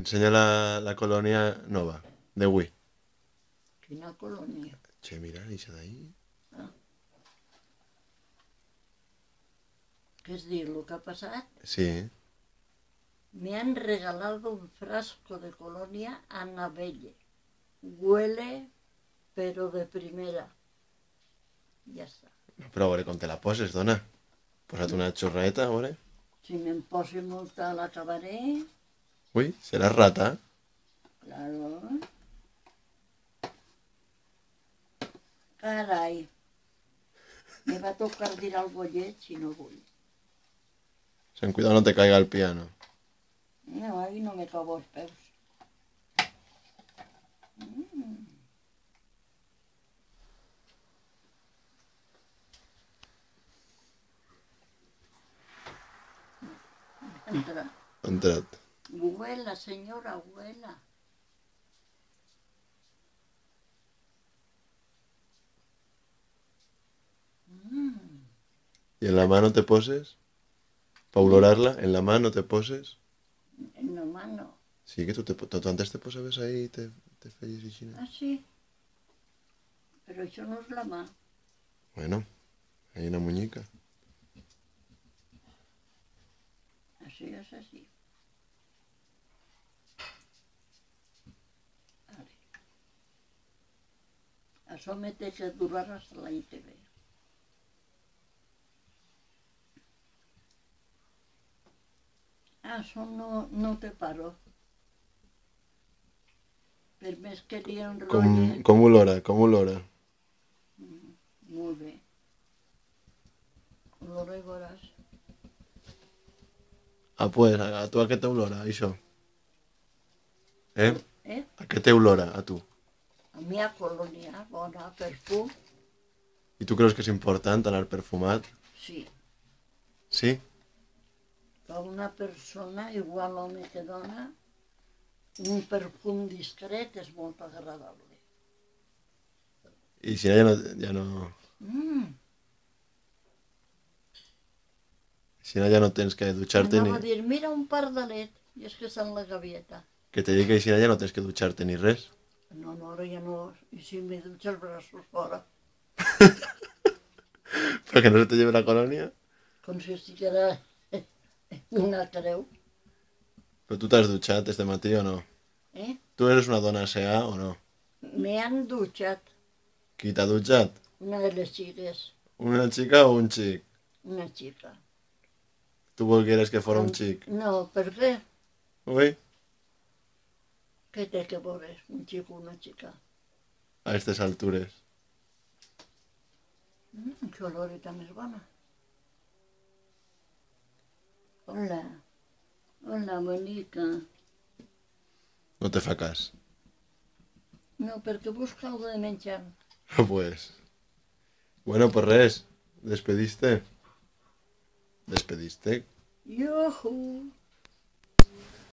Enseña la colonia nova de Wii. Quina colònia. Che, mira, ixa d'ahí. Què es diu, el que ha passat? Sí. Me han regalado un frasco de colonia Annabelle. Huele, pero de primera. Ja està. Però a veure com te la poses, dona. Posa't una xorreta, a veure. Si me'n posi molta l'acabaré, Ui, seràs rata. claro. Carai, me va tocar dir algo lleig i no vull. Ten cuidado no te caiga el piano. No, ahí no me cau els peus. Entra. Ha entrat. Huela, señora, huela. ¿Y en la mano te poses? ¿Para olorarla? ¿En la mano te poses? En la mano. Sí, que tú antes te posabas ahí y te feies així. Ah, sí? Però això no és la mà. Bueno, hay una muñeca. Així és així. Vale. Això me té que durar hasta l'any que ve. Això no te paro. Per més que li enrotlle... Com olora? Com olora? Molt bé. Olora i veuràs. Ah, pues, a tu a què t'olora, això? Eh? Eh? A què t'olora, a tu? A mi a colònia, bona, perfum, I tu creus que és important anar perfumat? sí. Sí? Per una persona, igual home que dona, un perfum discret és molt agradable. I si no, ja no... Si no, ja no tens que dutxar-te ni... Anava a dir, mira un pardalet, i és que està en la gavieta. Que te dic que si no, ja no tens que dutxar-te ni res. No, ara ja no, i si me dutxa els braços fora, Perquè no se te lleve la colònia. com si estiguera una creu. Però tu t'has dutxat este matí o no? Eh? Tu eres una dona SEA o no? Me han dutxat Qui t'ha dutxat? una de les xiques, Una xica o un xic? una xica. Tu volgueres que fora un xic? No, per què? Ui, Què té que veure un xic o una xica? a aquestes altures. Que oloreta més bona. Hola. Hola, bonica. No te fa cas. No, perquè busca algo de menjar. Pues... Bueno, pues res. Despediste. Despediste. Iuhu!